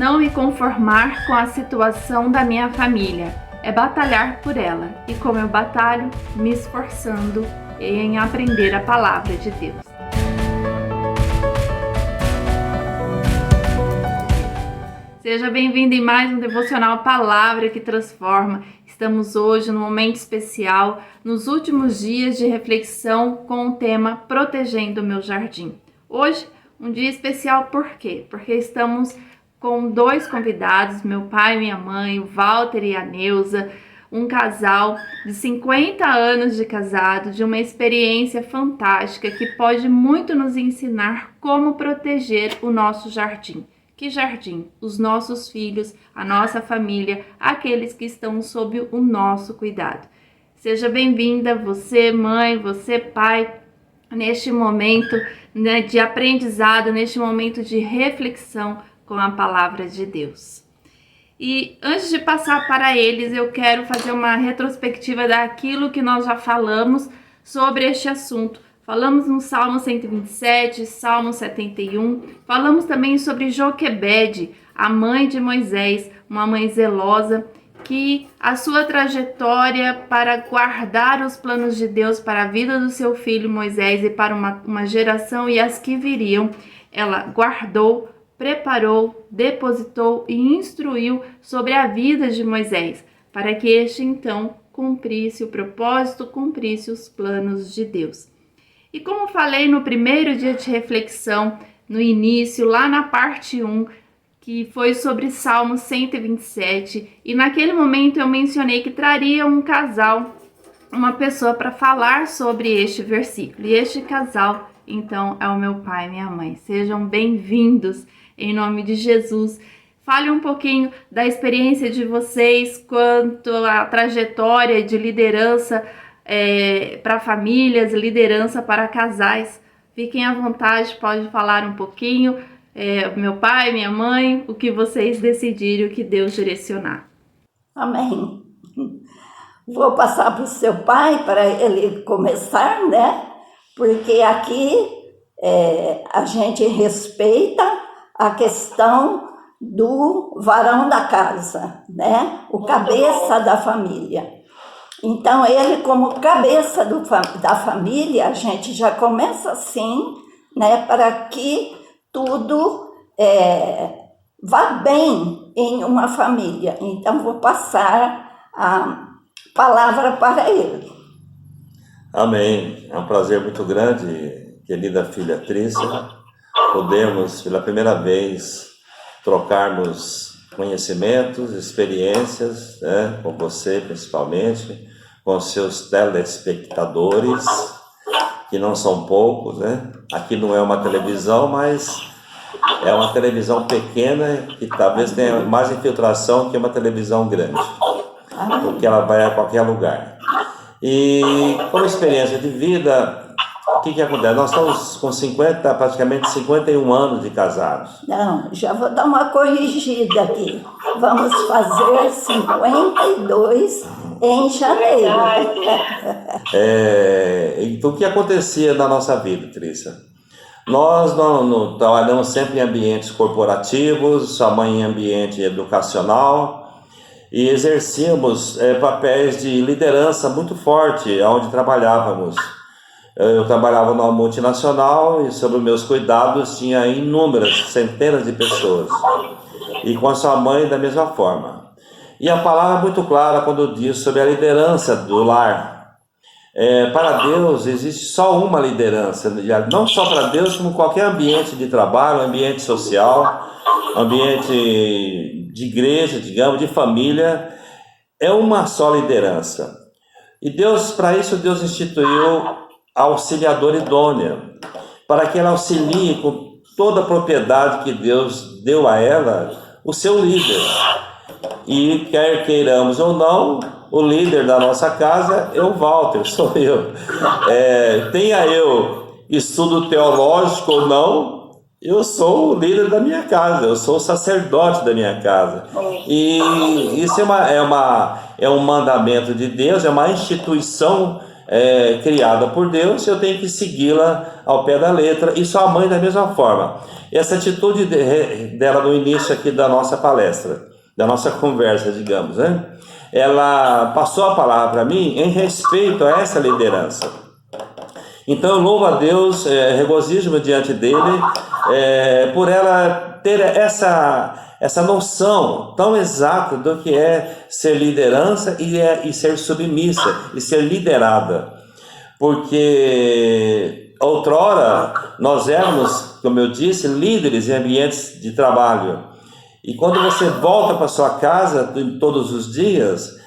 não me conformar com a situação da minha família, é batalhar por ela. E como eu batalho, me esforçando em aprender a palavra de Deus. Seja bem-vindo em mais um Devocional Palavra que Transforma. Estamos hoje num momento especial, nos últimos dias de reflexão com o tema Protegendo o Meu Jardim. Hoje, um dia especial por quê? Porque estamos com dois convidados, meu pai e minha mãe, o Walter e a Neuza, um casal de 50 anos de casado, de uma experiência fantástica que pode muito nos ensinar como proteger o nosso jardim. Que jardim? Os nossos filhos, a nossa família, aqueles que estão sob o nosso cuidado. Seja bem-vinda, você mãe, você pai, neste momento, né, de aprendizado, neste momento de reflexão com a palavra de Deus. E antes de passar para eles, eu quero fazer uma retrospectiva daquilo que nós já falamos sobre este assunto. Falamos no Salmo 127, Salmo 71, falamos também sobre Joquebede, a mãe de Moisés, uma mãe zelosa, que a sua trajetória para guardar os planos de Deus para a vida do seu filho Moisés e para uma geração e as que viriam, ela guardou, preparou, depositou e instruiu sobre a vida de Moisés, para que este então cumprisse o propósito, cumprisse os planos de Deus. E como falei no primeiro dia de reflexão, no início, lá na parte 1, que foi sobre Salmo 127, e naquele momento eu mencionei que traria um casal, uma pessoa para falar sobre este versículo. E este casal, então, é o meu pai e minha mãe. Sejam bem-vindos em nome de Jesus. Fale um pouquinho da experiência de vocês quanto à trajetória de liderança para famílias, liderança para casais. Fiquem à vontade, pode falar um pouquinho, meu pai, minha mãe, o que vocês decidirem, o que Deus direcionar. Amém. Vou passar para o seu pai para ele começar, né? Porque aqui a gente respeita a questão do varão da casa, né? O cabeça da família. Então, ele como cabeça da família, a gente já começa assim, né, para que tudo vá bem em uma família. Então, vou passar a palavra para ele. Amém. É um prazer muito grande, querida filha Trícia, podermos, pela primeira vez, trocarmos conhecimentos, experiências, né, com você principalmente, com seus telespectadores, que não são poucos, né? Aqui não é uma televisão, mas é uma televisão pequena que talvez tenha mais infiltração que uma televisão grande, porque ela vai a qualquer lugar. E como experiência de vida, o que acontece? Nós estamos com praticamente 51 anos de casados. Não, já vou dar uma corrigida aqui. Vamos fazer 52 em janeiro. Então, o que acontecia na nossa vida, Trícia? Nós não trabalhamos sempre em ambientes corporativos, sua mãe em ambiente educacional, e exercíamos papéis de liderança muito forte onde trabalhávamos. Eu trabalhava numa multinacional e sob meus cuidados tinha inúmeras, centenas de pessoas. E com a sua mãe da mesma forma. E a palavra é muito clara quando diz sobre a liderança do lar. Para Deus existe só uma liderança, não só para Deus, como qualquer ambiente de trabalho, ambiente social, ambiente de igreja, digamos, de família, é uma só liderança. E Deus, para isso, Deus instituiu a auxiliadora idônea, para que ela auxilie com toda a propriedade que Deus deu a ela, o seu líder. E quer queiramos ou não, o líder da nossa casa é o Walter, sou eu. Tenha eu estudo teológico ou não, eu sou o líder da minha casa, eu sou o sacerdote da minha casa. E isso é um mandamento de Deus, é uma instituição criada por Deus, eu tenho que segui-la ao pé da letra, e sua mãe da mesma forma. Essa atitude dela no início aqui da nossa palestra, da nossa conversa, digamos, né? Ela passou a palavra para mim em respeito a essa liderança. Então eu louvo a Deus, regozijo-me diante dele, por ela ter essa noção tão exata do que é ser liderança e ser submissa, e ser liderada. Porque outrora nós éramos, como eu disse, líderes em ambientes de trabalho. E quando você volta para sua casa todos os dias,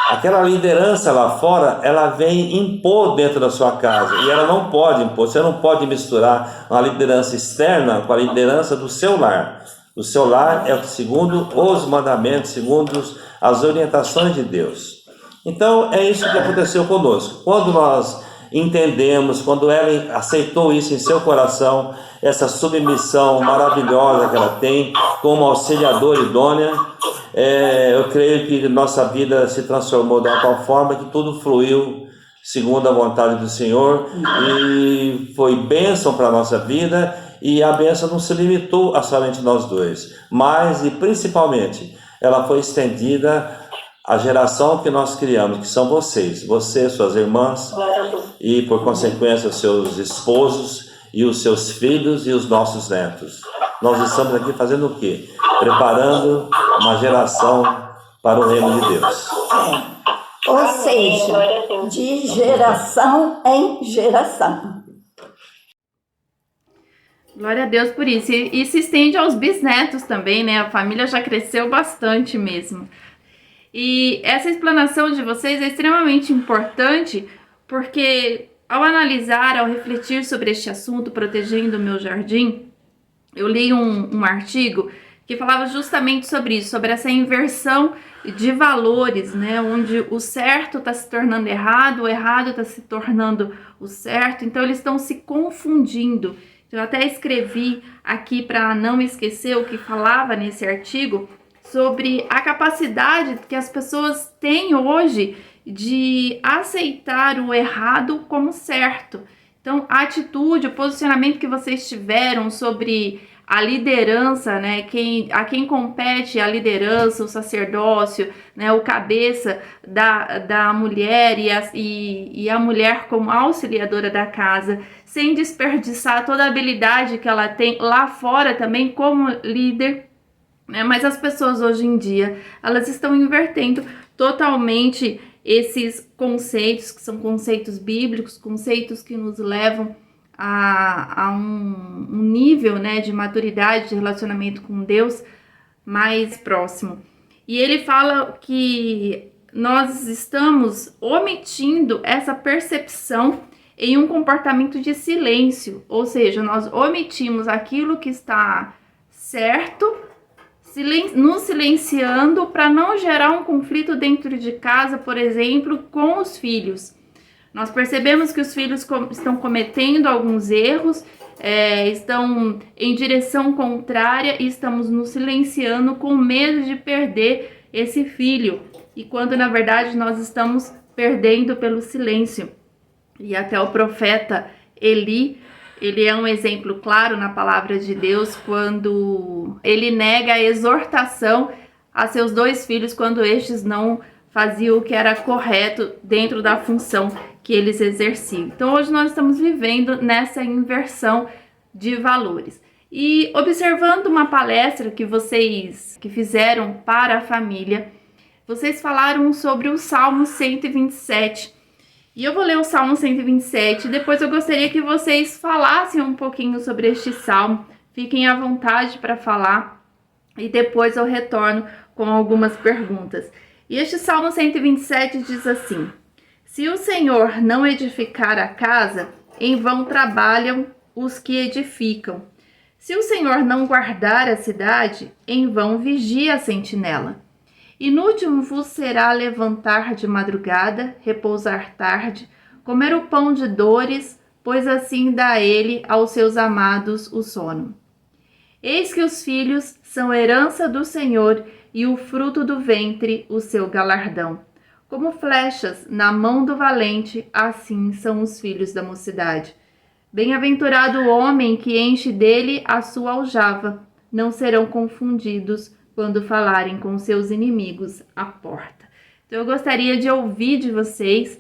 aquela liderança lá fora, ela vem impor dentro da sua casa. E ela não pode impor, você não pode misturar uma liderança externa com a liderança do seu lar. O seu lar é segundo os mandamentos, segundo as orientações de Deus. Então é isso que aconteceu conosco. Quando nós entendemos, quando ela aceitou isso em seu coração, essa submissão maravilhosa que ela tem como auxiliadora idônea, eu creio que nossa vida se transformou de uma tal forma que tudo fluiu segundo a vontade do Senhor, e foi bênção para a nossa vida, e a bênção não se limitou a somente nós dois, mas e principalmente ela foi estendida à geração que nós criamos, que são vocês, suas irmãs, e por consequência os seus esposos e os seus filhos e os nossos netos. Nós estamos aqui fazendo o quê? Preparando uma geração para o reino de Deus. Ou seja, de geração em geração. Glória a Deus por isso. E se estende aos bisnetos também, né? A família já cresceu bastante mesmo. E essa explanação de vocês é extremamente importante, porque ao analisar, ao refletir sobre este assunto, protegendo o meu jardim, eu li um artigo que falava justamente sobre isso, sobre essa inversão de valores, né? Onde o certo está se tornando errado, o errado está se tornando o certo, então eles estão se confundindo. Eu até escrevi aqui para não esquecer o que falava nesse artigo sobre a capacidade que as pessoas têm hoje de aceitar o errado como certo. Então, a atitude, o posicionamento que vocês tiveram sobre a liderança, né, a quem compete a liderança, o sacerdócio, né, o cabeça da mulher e a mulher como auxiliadora da casa, sem desperdiçar toda a habilidade que ela tem lá fora também como líder, né, mas as pessoas hoje em dia, elas estão invertendo totalmente esses conceitos, que são conceitos bíblicos, conceitos que nos levam a um nível, né, de maturidade, de relacionamento com Deus mais próximo. E ele fala que nós estamos omitindo essa percepção em um comportamento de silêncio, ou seja, nós omitimos aquilo que está certo, nos silenciando para não gerar um conflito dentro de casa, por exemplo, com os filhos. Nós percebemos que os filhos estão cometendo alguns erros, estão em direção contrária e estamos nos silenciando com medo de perder esse filho. E quando na verdade nós estamos perdendo pelo silêncio. E até o profeta Eli, ele é um exemplo claro na palavra de Deus quando ele nega a exortação a seus 2 filhos quando estes não faziam o que era correto dentro da função que eles exerciam. Então hoje nós estamos vivendo nessa inversão de valores. E observando uma palestra que vocês fizeram para a família, vocês falaram sobre o Salmo 127. E eu vou ler o Salmo 127, depois eu gostaria que vocês falassem um pouquinho sobre este salmo. Fiquem à vontade para falar e depois eu retorno com algumas perguntas. E este Salmo 127 diz assim: se o Senhor não edificar a casa, em vão trabalham os que edificam. Se o Senhor não guardar a cidade, em vão vigia a sentinela. Inútil vos será levantar de madrugada, repousar tarde, comer o pão de dores, pois assim dá ele aos seus amados o sono. Eis que os filhos são herança do Senhor, e o fruto do ventre o seu galardão. Como flechas na mão do valente, assim são os filhos da mocidade. Bem-aventurado o homem que enche dele a sua aljava, não serão confundidos quando falarem com seus inimigos à porta. Então eu gostaria de ouvir de vocês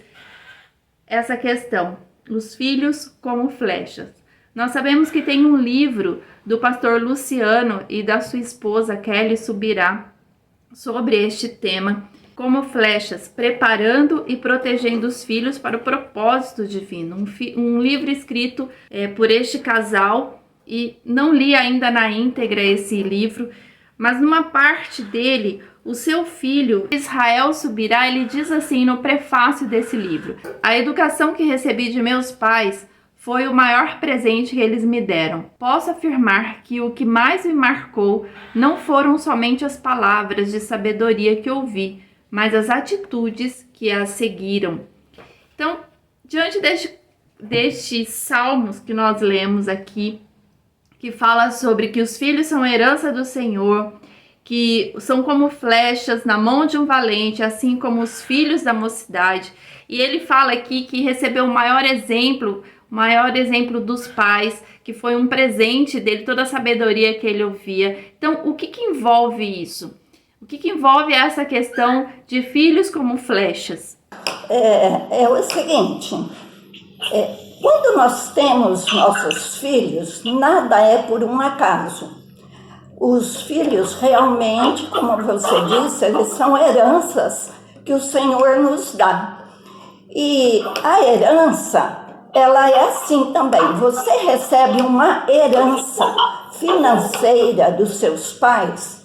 essa questão, os filhos como flechas. Nós sabemos que tem um livro do pastor Luciano e da sua esposa Kelly Subirá sobre este tema, como flechas, preparando e protegendo os filhos para o propósito divino. Um livro escrito por este casal, e não li ainda na íntegra esse livro, mas numa parte dele, o seu filho, Israel Subirá, ele diz assim no prefácio desse livro: a educação que recebi de meus pais foi o maior presente que eles me deram. Posso afirmar que o que mais me marcou não foram somente as palavras de sabedoria que ouvi, mas as atitudes que as seguiram. Então, diante destes salmos que nós lemos aqui, que fala sobre que os filhos são a herança do Senhor, que são como flechas na mão de um valente, assim como os filhos da mocidade. E ele fala aqui que recebeu o maior exemplo dos pais, que foi um presente dele, toda a sabedoria que ele ouvia. Então, o que envolve isso? O que envolve essa questão de filhos como flechas? É o seguinte, quando nós temos nossos filhos, nada é por um acaso. Os filhos realmente, como você disse, eles são heranças que o Senhor nos dá. E a herança, ela é assim também. Você recebe uma herança financeira dos seus pais,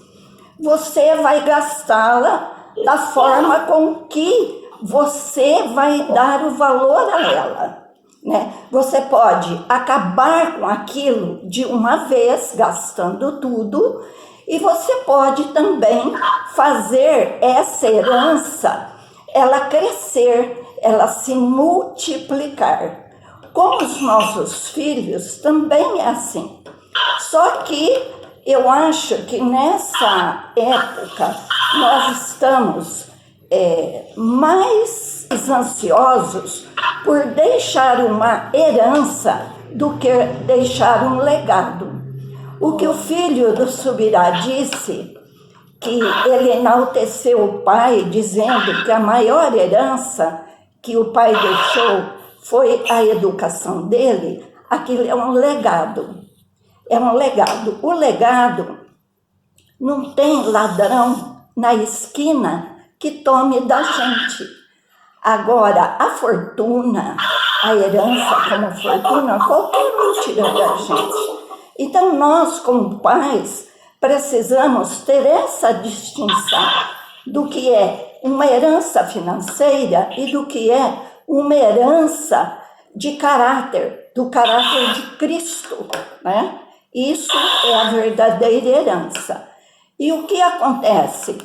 você vai gastá-la da forma com que você vai dar o valor a ela, né? Você pode acabar com aquilo de uma vez, gastando tudo, e você pode também fazer essa herança, ela crescer, ela se multiplicar. Com os nossos filhos também é assim. Só que eu acho que nessa época nós estamos mais ansiosos por deixar uma herança do que deixar um legado. O que o filho do Subirá disse, que ele enalteceu o pai, dizendo que a maior herança que o pai deixou foi a educação dele, aquilo é um legado. É um legado. O legado não tem ladrão na esquina que tome da gente. Agora, a fortuna, a herança como fortuna, qualquer um tira da gente. Então, nós, como pais, precisamos ter essa distinção do que é uma herança financeira e do que é uma herança de caráter, do caráter de Cristo, né? Isso é a verdadeira herança. E o que acontece?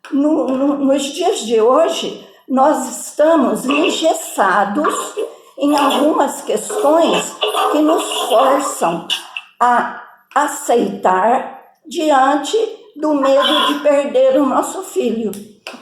Nos dias de hoje, nós estamos engessados em algumas questões que nos forçam a aceitar diante do medo de perder o nosso filho.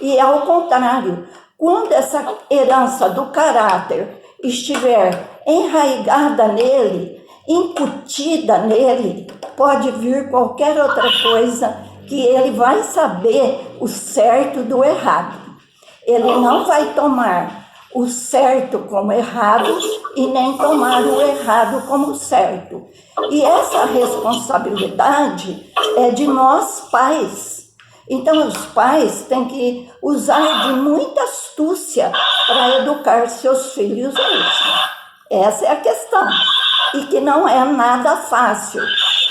E ao contrário, quando essa herança do caráter estiver enraizada nele, incutida nele, pode vir qualquer outra coisa que ele vai saber o certo do errado. Ele não vai tomar o certo como errado e nem tomar o errado como certo. E essa responsabilidade é de nós pais. Então os pais têm que usar de muita astúcia para educar seus filhos nisso. Essa é a questão. E que não é nada fácil,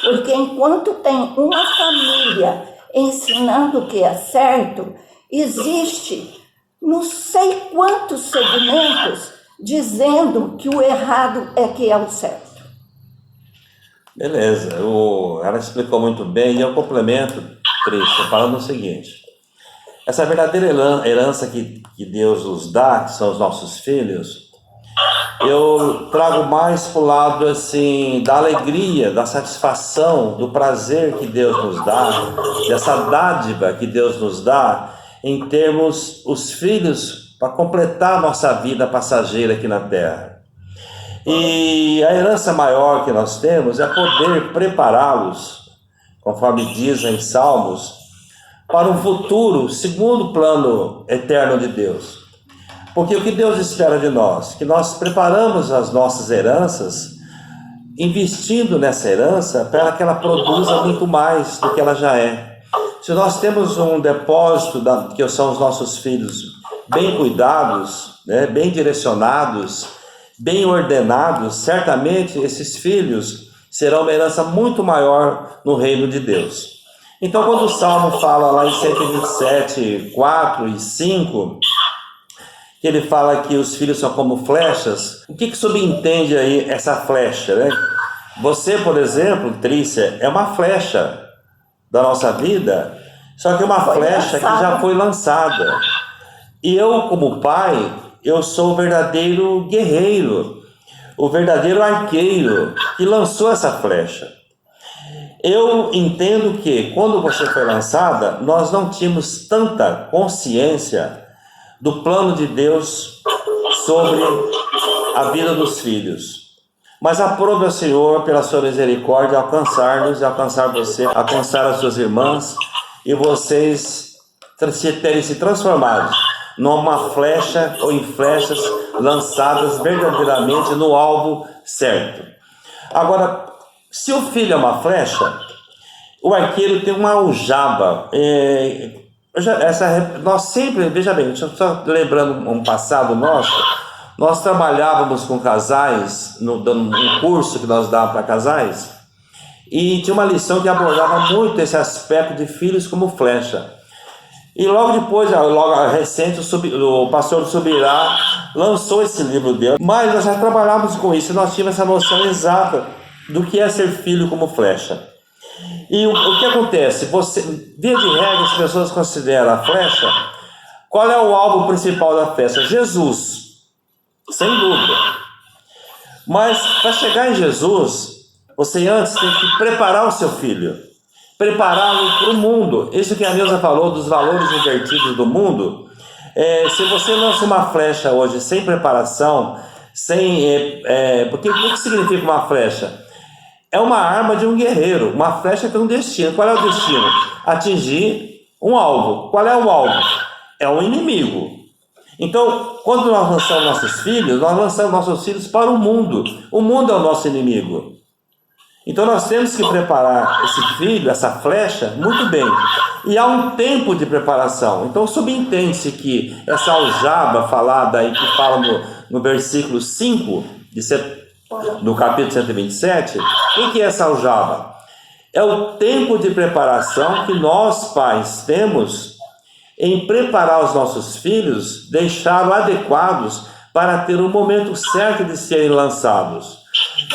porque enquanto tem uma família ensinando o que é certo, existe não sei quantos segmentos dizendo que o errado é que é o certo. Beleza, ela explicou muito bem e eu complemento, Trícia, falando o seguinte: essa verdadeira herança que Deus nos dá, que são os nossos filhos, eu trago mais para o lado assim, da alegria, da satisfação, do prazer que Deus nos dá, dessa dádiva que Deus nos dá, em termos os filhos para completar a nossa vida passageira aqui na terra. E a herança maior que nós temos é poder prepará-los, conforme dizem em Salmos, para um futuro segundo o plano eterno de Deus. Porque o que Deus espera de nós? Que nós preparamos as nossas heranças, investindo nessa herança para que ela produza muito mais do que ela já é. Se nós temos um depósito, que são os nossos filhos, bem cuidados, né, bem direcionados, bem ordenados, certamente esses filhos serão uma herança muito maior no reino de Deus. Então, quando o Salmo fala lá em 127, 4 e 5, que ele fala que os filhos são como flechas, o que subentende aí essa flecha, né? Você, por exemplo, Trícia, é uma flecha da nossa vida, só que uma flecha que já foi lançada. E eu, como pai, eu sou o verdadeiro guerreiro, o verdadeiro arqueiro que lançou essa flecha. Eu entendo que quando você foi lançada, nós não tínhamos tanta consciência do plano de Deus sobre a vida dos filhos. Mas aprove ao Senhor, pela sua misericórdia, alcançar-nos, alcançar você, alcançar as suas irmãs, e vocês terem se transformado numa flecha ou em flechas lançadas verdadeiramente no alvo certo. Agora, se o filho é uma flecha, o arqueiro tem uma aljava. Nós sempre, veja bem, só lembrando um passado nosso, nós trabalhávamos com casais, dando um curso que nós dávamos para casais, e tinha uma lição que abordava muito esse aspecto de filhos como flecha. E logo depois, logo recente, o pastor Subirá lançou esse livro dele, mas nós já trabalhávamos com isso, nós tínhamos essa noção exata do que é ser filho como flecha. E o que acontece? Via de regra, as pessoas consideram a flecha, qual é o alvo principal da flecha? Jesus, sem dúvida. Mas para chegar em Jesus, você antes tem que preparar o seu filho, prepará-lo para o mundo. Isso que a Neuza falou dos valores invertidos do mundo. Se você lança uma flecha hoje sem preparação, porque o que significa uma flecha? É uma arma de um guerreiro. Uma flecha tem um destino. Qual é o destino? Atingir um alvo. Qual é o alvo? É um inimigo. Então, quando nós lançamos nossos filhos, nós lançamos nossos filhos para o mundo. O mundo é o nosso inimigo. Então nós temos que preparar esse filho, essa flecha, muito bem. E há um tempo de preparação. Então subentende-se que essa aljava falada aí, que fala no versículo 5 do capítulo 127, o que é essa aljava? É o tempo de preparação que nós, pais, temos em preparar os nossos filhos, deixá-los adequados para ter o momento certo de serem lançados.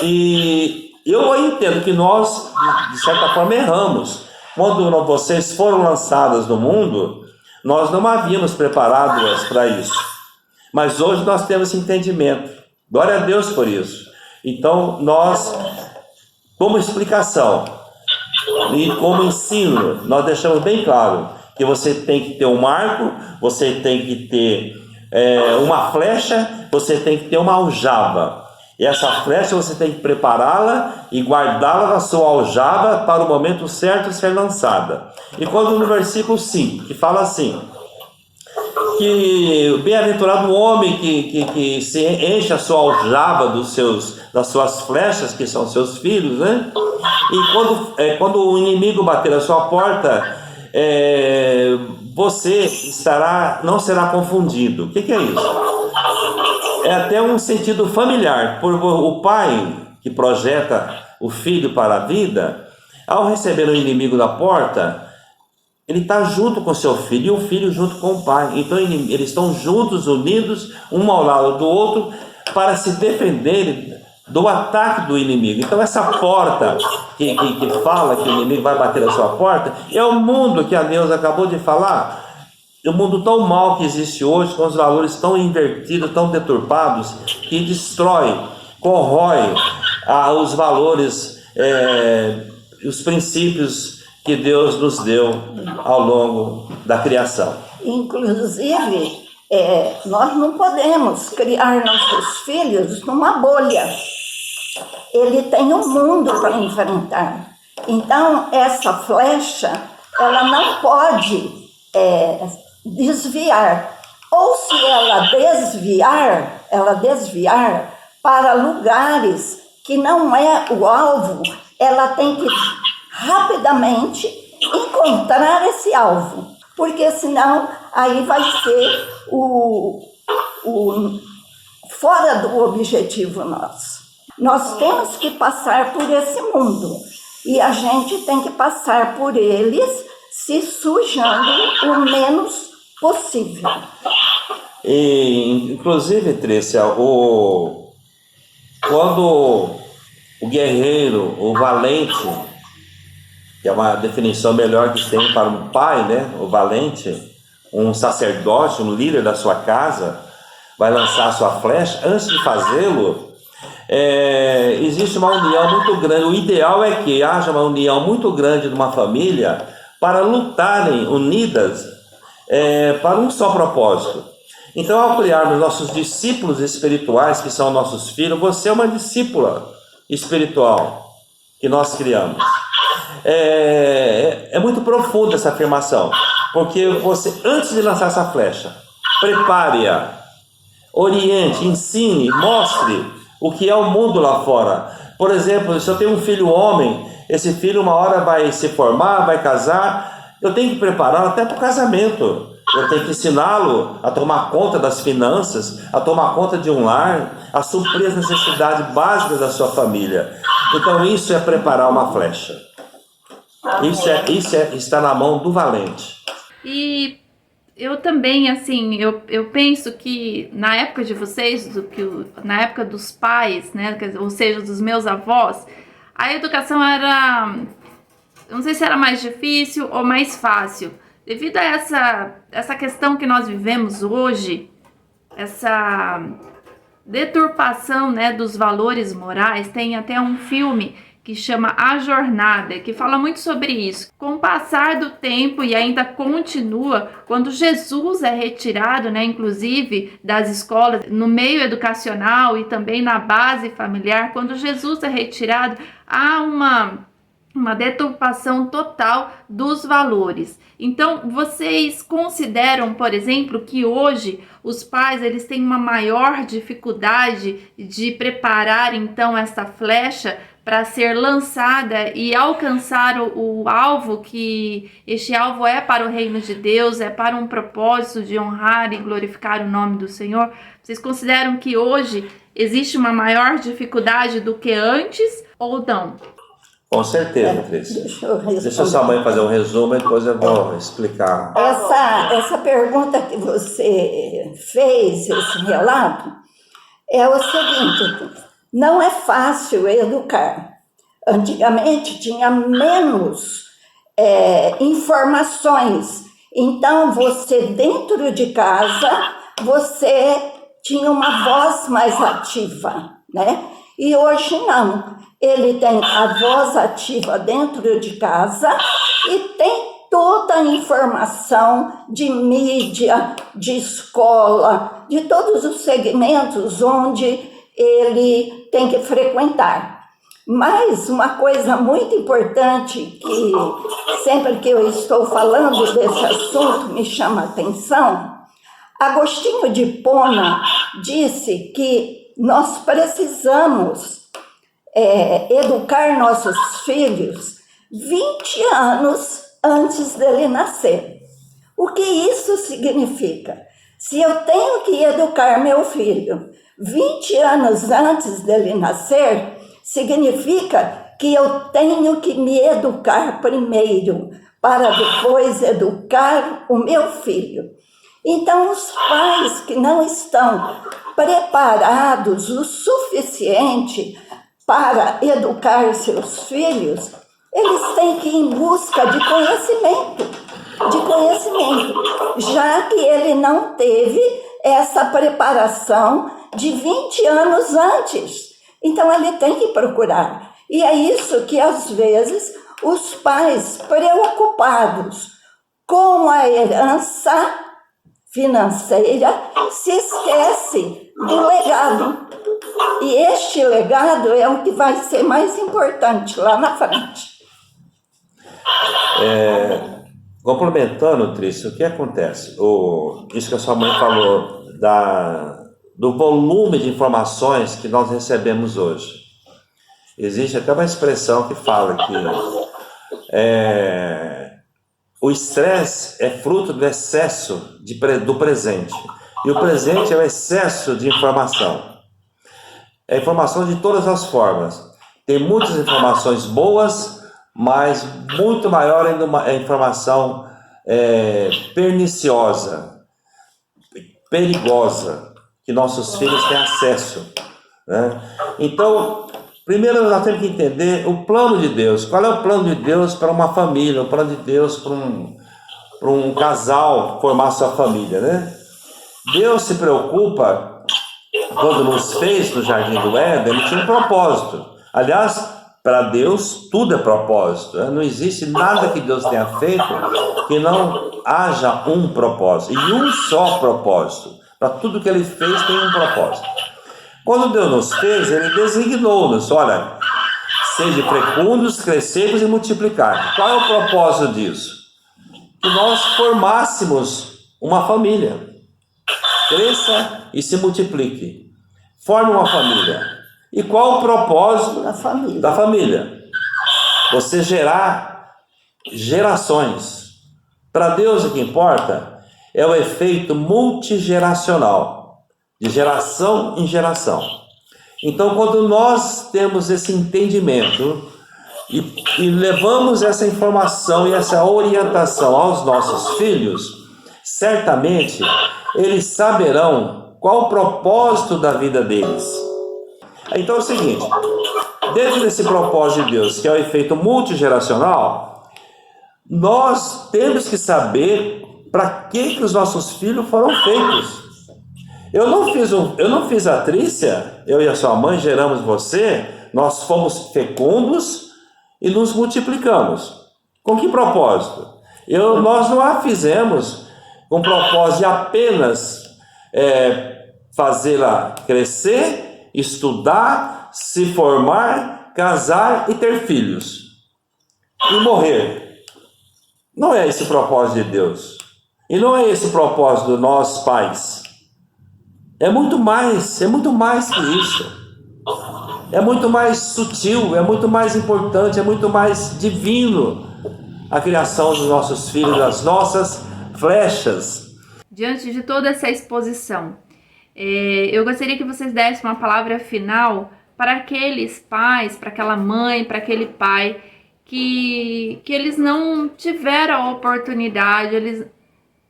E eu entendo que nós, de certa forma, erramos. Quando vocês foram lançadas no mundo, nós não havíamos preparado-as para isso. Mas hoje nós temos esse entendimento. Glória a Deus por isso. Então, nós, como explicação e como ensino, nós deixamos bem claro que você tem que ter um marco, você tem que ter uma flecha, você tem que ter uma aljava. E essa flecha você tem que prepará-la e guardá-la na sua aljava para o momento certo ser lançada. E quando no versículo 5, que fala assim, que bem-aventurado o homem que se enche a sua aljava das suas flechas, que são seus filhos, né? E quando o inimigo bater a sua porta, você não será confundido. O que é isso? É até um sentido familiar, porque o pai que projeta o filho para a vida, ao receber o inimigo da porta, ele está junto com seu filho e o filho junto com o pai. Então eles estão juntos, unidos, um ao lado do outro, para se defenderem do ataque do inimigo. Então essa porta que fala que o inimigo vai bater a sua porta, é o mundo que a Neuza acabou de falar. O mundo tão mal que existe hoje, com os valores tão invertidos, tão deturpados, que destrói, corrói os valores, os princípios que Deus nos deu ao longo da criação. Inclusive, nós não podemos criar nossos filhos numa bolha. Ele tem um mundo para enfrentar. Então, essa flecha, ela não pode desviar. Ou se ela desviar para lugares que não é o alvo, ela tem que rapidamente encontrar esse alvo. Porque senão, aí vai ser fora do objetivo nosso. Nós temos que passar por esse mundo. E a gente tem que passar por eles se sujando o menos possível. E, inclusive, Trícia, quando o guerreiro, o valente, que é uma definição melhor que tem para um pai, né? O valente, um sacerdote, um líder da sua casa, vai lançar a sua flecha. Antes de fazê-lo, existe uma união muito grande. O ideal é que haja uma união muito grande de uma família para lutarem unidas para um só propósito. Então, ao criarmos nossos discípulos espirituais, que são nossos filhos, você é uma discípula espiritual que nós criamos. É muito profunda essa afirmação, porque você, antes de lançar essa flecha, prepare-a, oriente, ensine, mostre o que é o mundo lá fora. Por exemplo, se eu tenho um filho homem, esse filho uma hora vai se formar, vai casar, eu tenho que prepará-lo até para o casamento. Eu tenho que ensiná-lo a tomar conta das finanças, a tomar conta de um lar, a suprir as necessidades básicas da sua família. Então isso é preparar uma flecha. Isso está na mão do valente. E eu também, assim, eu penso que na época de vocês, na época dos pais, né, ou seja, dos meus avós, a educação era, eu não sei se era mais difícil ou mais fácil. Devido a essa questão que nós vivemos hoje, essa deturpação, né, dos valores morais, tem até um filme que chama A Jornada, que fala muito sobre isso. Com o passar do tempo, e ainda continua, quando Jesus é retirado, né, inclusive das escolas, no meio educacional e também na base familiar, quando Jesus é retirado, há uma deturpação total dos valores. Então, vocês consideram, por exemplo, que hoje os pais eles têm uma maior dificuldade de preparar, então, essa flecha para ser lançada e alcançar o alvo, que este alvo é para o reino de Deus, é para um propósito de honrar e glorificar o nome do Senhor? Vocês consideram que hoje existe uma maior dificuldade do que antes ou não? Com certeza, Trícia. Deixa sua mãe fazer um resumo e depois eu vou explicar. Essa pergunta que você fez, esse relato, é o seguinte: não é fácil educar. Antigamente tinha menos informações. Então, você dentro de casa, você tinha uma voz mais ativa, né? E hoje não. Ele tem a voz ativa dentro de casa e tem toda a informação de mídia, de escola, de todos os segmentos onde ele tem que frequentar. Mas uma coisa muito importante que sempre que eu estou falando desse assunto me chama a atenção, Agostinho de Hipona disse que nós precisamos educar nossos filhos 20 anos antes dele nascer. O que isso significa? Se eu tenho que educar meu filho 20 anos antes dele nascer, significa que eu tenho que me educar primeiro, para depois educar o meu filho. Então, os pais que não estão preparados o suficiente para educar seus filhos, eles têm que ir em busca de conhecimento, já que ele não teve essa preparação de 20 anos antes. Então, ele tem que procurar. E é isso que, às vezes, os pais preocupados com a herança financeira, se esquece do legado. E este legado é o que vai ser mais importante lá na frente. Complementando, Trícia, o que acontece? Isso que a sua mãe falou, do volume de informações que nós recebemos hoje. Existe até uma expressão que fala que o estresse é fruto do excesso do presente. E o presente é o excesso de informação. É informação de todas as formas. Tem muitas informações boas, mas muito maior ainda a informação perniciosa, perigosa, que nossos filhos têm acesso, né? Então, primeiro nós temos que entender o plano de Deus. Qual é o plano de Deus para uma família, o plano de Deus para um casal formar sua família, né? Deus se preocupa, quando nos fez no Jardim do Éden, ele tinha um propósito. Aliás, para Deus tudo é propósito, né? Não existe nada que Deus tenha feito que não haja um propósito, e um só propósito. Para tudo que ele fez tem um propósito. Quando Deus nos fez, ele designou-nos: olha, sejam fecundos, crescei-vos e multiplicai. Qual é o propósito disso? Que nós formássemos uma família. Cresça e se multiplique. Forme uma família. E qual o propósito da família? Você gerar gerações. Para Deus o que importa é o efeito multigeracional, de geração em geração. Então, quando nós temos esse entendimento e levamos essa informação e essa orientação aos nossos filhos, certamente eles saberão qual o propósito da vida deles. Então é o seguinte: dentro desse propósito de Deus, que é o efeito multigeracional, nós temos que saber para que os nossos filhos foram feitos. Eu não fiz a Trícia, eu e a sua mãe geramos você, nós fomos fecundos e nos multiplicamos. Com que propósito? Nós não a fizemos com o propósito de apenas fazê-la crescer, estudar, se formar, casar e ter filhos. E morrer. Não é esse o propósito de Deus. E não é esse o propósito de nós pais. É muito mais que isso. É muito mais sutil, é muito mais importante, é muito mais divino a criação dos nossos filhos, das nossas flechas. Diante de toda essa exposição, eu gostaria que vocês dessem uma palavra final para aqueles pais, para aquela mãe, para aquele pai que eles não tiveram a oportunidade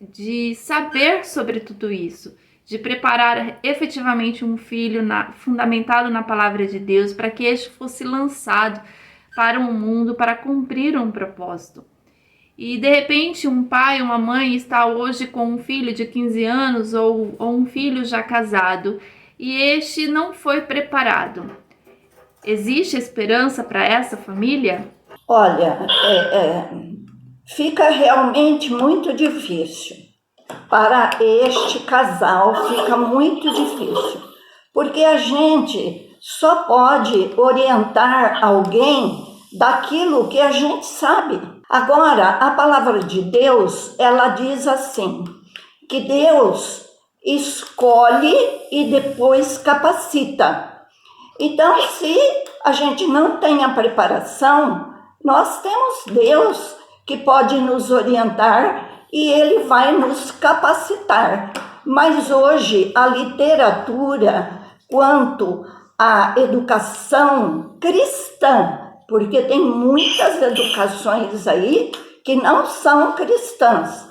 de saber sobre tudo isso, de preparar efetivamente um filho fundamentado na palavra de Deus, para que este fosse lançado para um mundo, para cumprir um propósito. E de repente um pai, uma mãe está hoje com um filho de 15 anos ou um filho já casado e este não foi preparado. Existe esperança para essa família? Olha, fica realmente muito difícil. Para este casal fica muito difícil, porque a gente só pode orientar alguém daquilo que a gente sabe. Agora, a palavra de Deus, ela diz assim, que Deus escolhe e depois capacita. Então, se a gente não tem a preparação, nós temos Deus que pode nos orientar e Ele vai nos capacitar. Mas hoje a literatura quanto à educação cristã, porque tem muitas educações aí que não são cristãs,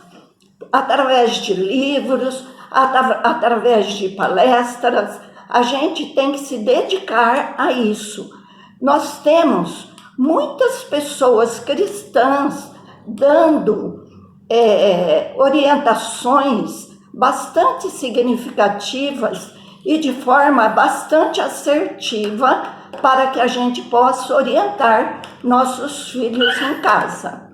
através de livros, através de palestras, a gente tem que se dedicar a isso. Nós temos muitas pessoas cristãs dando orientações bastante significativas e de forma bastante assertiva para que a gente possa orientar nossos filhos em casa.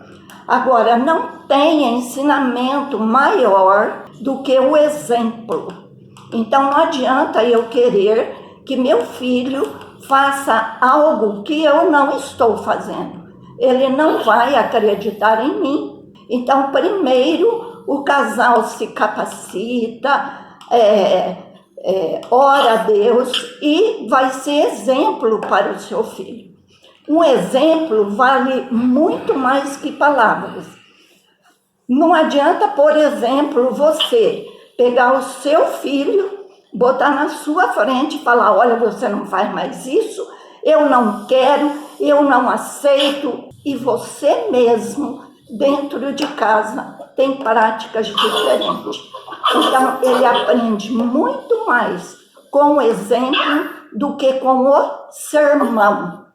Agora, não tem ensinamento maior do que o exemplo. Então não adianta eu querer que meu filho faça algo que eu não estou fazendo. Ele não vai acreditar em mim. Então, primeiro, o casal se capacita, ora a Deus e vai ser exemplo para o seu filho. Um exemplo vale muito mais que palavras. Não adianta, por exemplo, você pegar o seu filho, botar na sua frente e falar: olha, você não faz mais isso, eu não quero, eu não aceito. E você mesmo, dentro de casa, tem práticas diferentes. Então, ele aprende muito mais com o exemplo do que com o sermão.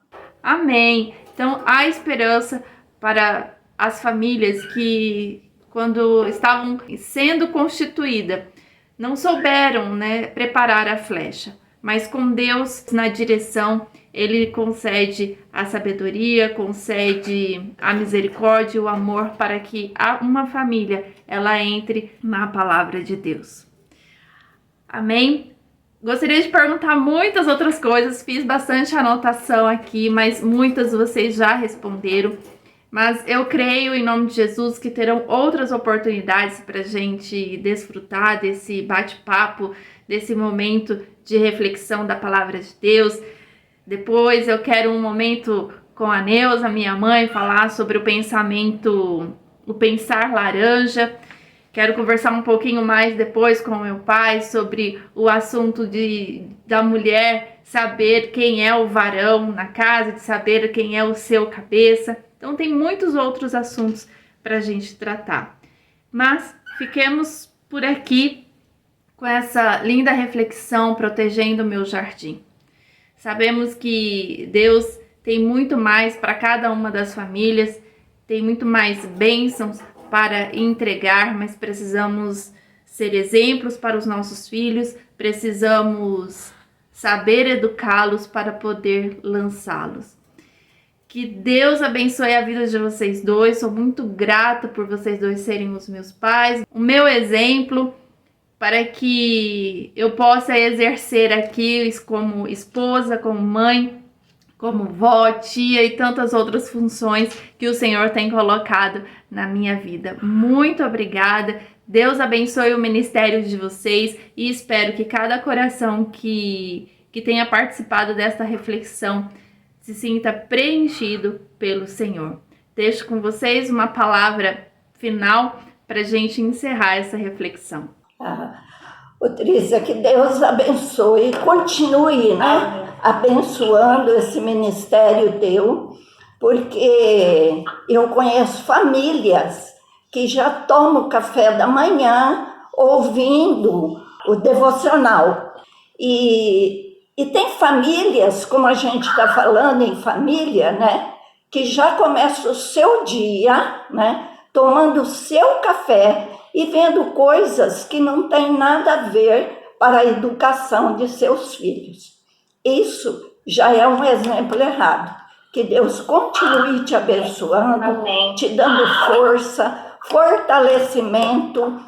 Amém. Então, há esperança para as famílias que, quando estavam sendo constituídas, não souberam, preparar a flecha. Mas com Deus na direção, Ele concede a sabedoria, concede a misericórdia e o amor para que uma família ela entre na palavra de Deus. Amém? Gostaria de perguntar muitas outras coisas, fiz bastante anotação aqui, mas muitas vocês já responderam. Mas eu creio, em nome de Jesus, que terão outras oportunidades para a gente desfrutar desse bate-papo, desse momento de reflexão da palavra de Deus. Depois eu quero um momento com a Neuza, minha mãe, falar sobre o pensar laranja. Quero conversar um pouquinho mais depois com meu pai sobre o assunto da mulher saber quem é o varão na casa, de saber quem é o seu cabeça. Então tem muitos outros assuntos para a gente tratar. Mas fiquemos por aqui com essa linda reflexão protegendo o meu jardim. Sabemos que Deus tem muito mais para cada uma das famílias, tem muito mais bênçãos para entregar, mas precisamos ser exemplos para os nossos filhos, precisamos saber educá-los para poder lançá-los. Que Deus abençoe a vida de vocês dois, sou muito grata por vocês dois serem os meus pais, o meu exemplo, para que eu possa exercer aqui como esposa, como mãe, como vó, tia e tantas outras funções que o Senhor tem colocado na minha vida. Muito obrigada. Deus abençoe o ministério de vocês e espero que cada coração que tenha participado desta reflexão se sinta preenchido pelo Senhor. Deixo com vocês uma palavra final para a gente encerrar essa reflexão. Trícia, que Deus abençoe e continue, abençoando esse ministério teu, porque eu conheço famílias que já tomam café da manhã ouvindo o devocional. E tem famílias, como a gente está falando em família, que já começa o seu dia, tomando o seu café e vendo coisas que não têm nada a ver para a educação de seus filhos. Isso já é um exemplo errado. Que Deus continue te abençoando, amém, te dando força, fortalecimento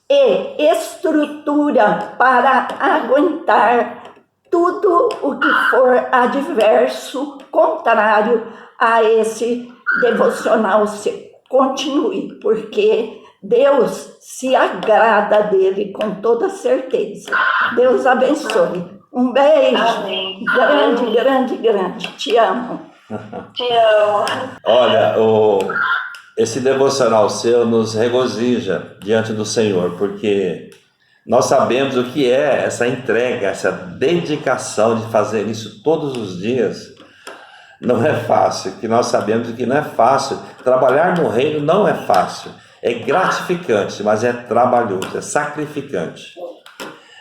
e estrutura para aguentar tudo o que for adverso, contrário a esse devocional. Continue, porque Deus se agrada dele com toda certeza. Deus abençoe. Um beijo. Amém. Grande, grande, grande. Te amo. Te amo. Olha, esse devocional seu nos regozija diante do Senhor, porque nós sabemos o que é essa entrega, essa dedicação de fazer isso todos os dias. Não é fácil, que nós sabemos que não é fácil. Trabalhar no reino não é fácil. É gratificante, mas é trabalhoso, é sacrificante.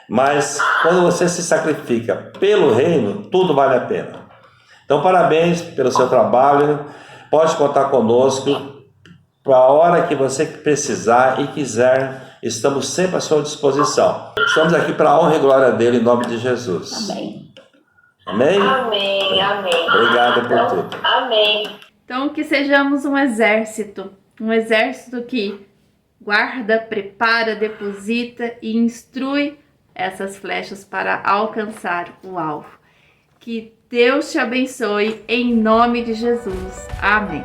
Mas quando você se sacrifica pelo reino, tudo vale a pena. Então, parabéns pelo seu trabalho. Pode contar conosco para a hora que você precisar e quiser. Estamos sempre à sua disposição. Estamos aqui para a honra e glória dele, em nome de Jesus. Amém. Amém? Amém, amém. Obrigado por tudo. Amém. Então, que sejamos um exército que guarda, prepara, deposita e instrui essas flechas para alcançar o alvo. Que Deus te abençoe em nome de Jesus. Amém.